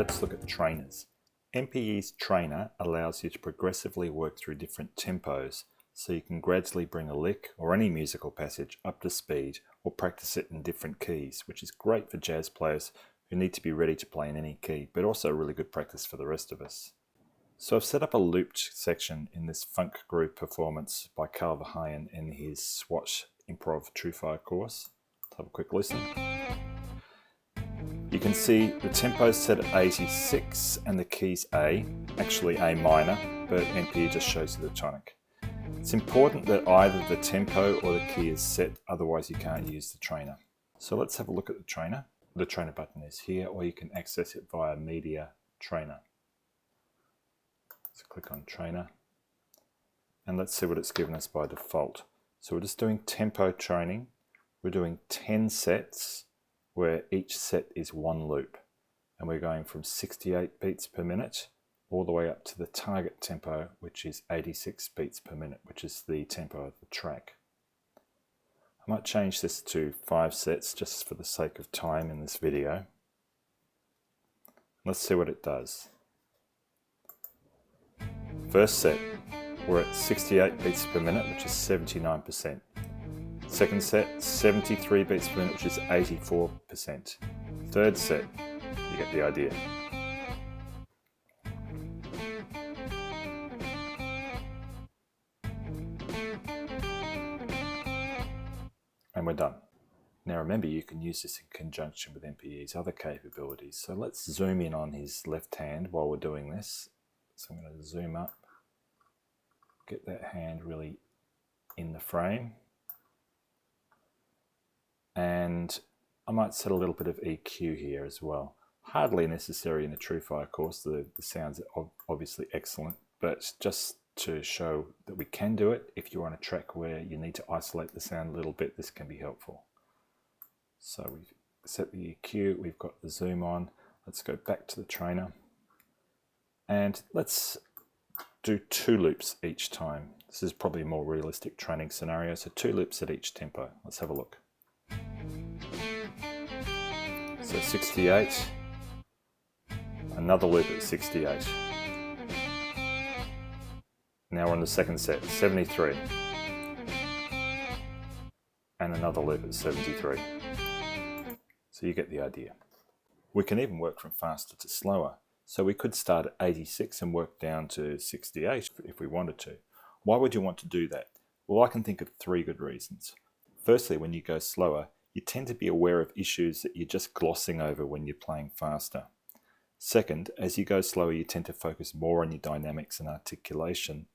let's look at trainers. MPE's trainer allows you to progressively work through different tempos, so you can gradually bring a lick or any musical passage up to speed or practice it in different keys, which is great for jazz players who need to be ready to play in any key, but also really good practice for the rest of us. So I've set up a looped section in this funk groove performance by Carl Verheyen in his Swatch Improv True Fire course. Let's have a quick listen. You can see the tempo is set at 86 and the key's A, actually A minor, but MPE just shows you the tonic. It's important that either the tempo or the key is set, otherwise you can't use the trainer. So let's have a look at the trainer. The trainer button is here, or you can access it via Media Trainer. So click on Trainer, and let's see what it's given us by default. So we're just doing tempo training. We're doing 10 sets, where each set is one loop, and we're going from 68 beats per minute all the way up to the target tempo, which is 86 beats per minute, which is the tempo of the track. I might change this to 5 sets just for the sake of time in this video. Let's see what it does. First set, we're at 68 beats per minute, which is 79%. Second set, 73 beats per minute, which is 84%. Third set, you get the idea. And we're done. Now remember, you can use this in conjunction with MPE's other capabilities. So let's zoom in on his left hand while we're doing this. So I'm going to zoom up, get that hand really in the frame. And I might set a little bit of EQ here as well. Hardly necessary in a True Fire course, the sounds are obviously excellent, but just to show that we can do it, if you're on a track where you need to isolate the sound a little bit, this can be helpful. So we've set the EQ, we've got the zoom on. Let's go back to the trainer. And let's do 2 loops each time. This is probably a more realistic training scenario, so 2 loops at each tempo. Let's have a look. So 68, another loop at 68. Now we're on the second set, 73, and another loop at 73. So you get the idea. We can even work from faster to slower. So we could start at 86 and work down to 68 if we wanted to. Why would you want to do that? Well, I can think of 3 good reasons. Firstly, when you go slower, you tend to be aware of issues that you're just glossing over when you're playing faster. Second, as you go slower, you tend to focus more on your dynamics and articulation.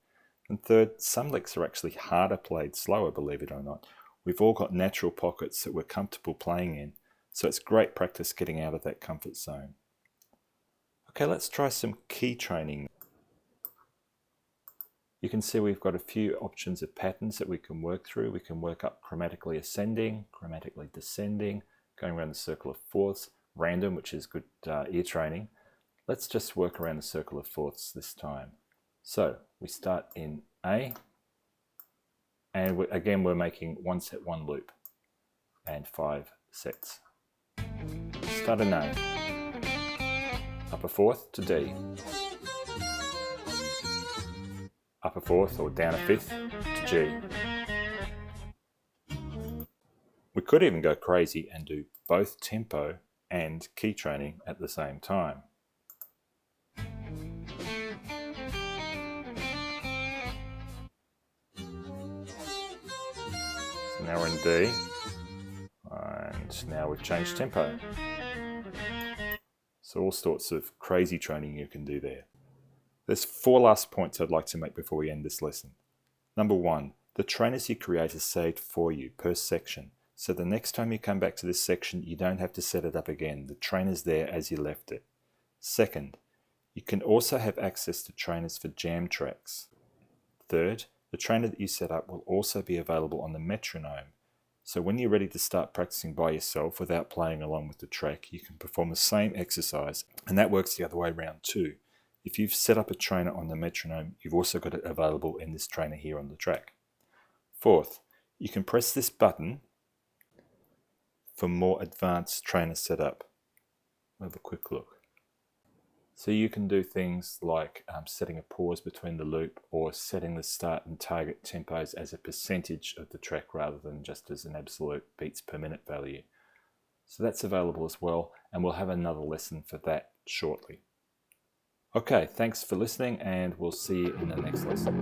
And third, some licks are actually harder played slower, believe it or not. We've all got natural pockets that we're comfortable playing in, so it's great practice getting out of that comfort zone. Okay, let's try some key training. You can see we've got a few options of patterns that we can work through. We can work up chromatically ascending, chromatically descending, going around the circle of fourths, random, which is good ear training. Let's just work around the circle of fourths this time. So we start in A, and again we're making 1 set 1 loop, and 5 sets. Start in A, upper 4th to D, upper 4th or down a 5th to G. We could even go crazy and do both tempo and key training at the same time. So now we're in D, and now we've changed tempo. So all sorts of crazy training you can do there. There's 4 last points I'd like to make before we end this lesson. Number 1, the trainers you create are saved for you per section. So the next time you come back to this section, you don't have to set it up again. The trainer's there as you left it. Second, you can also have access to trainers for jam tracks. Third, the trainer that you set up will also be available on the metronome. So when you're ready to start practicing by yourself without playing along with the track, you can perform the same exercise, and that works the other way around too. If you've set up a trainer on the metronome, you've also got it available in this trainer here on the track. Fourth, you can press this button for more advanced trainer setup. Have a quick look. So you can do things like setting a pause between the loop, or setting the start and target tempos as a percentage of the track rather than just as an absolute beats per minute value. So that's available as well, and we'll have another lesson for that shortly. Okay, thanks for listening, and we'll see you in the next lesson.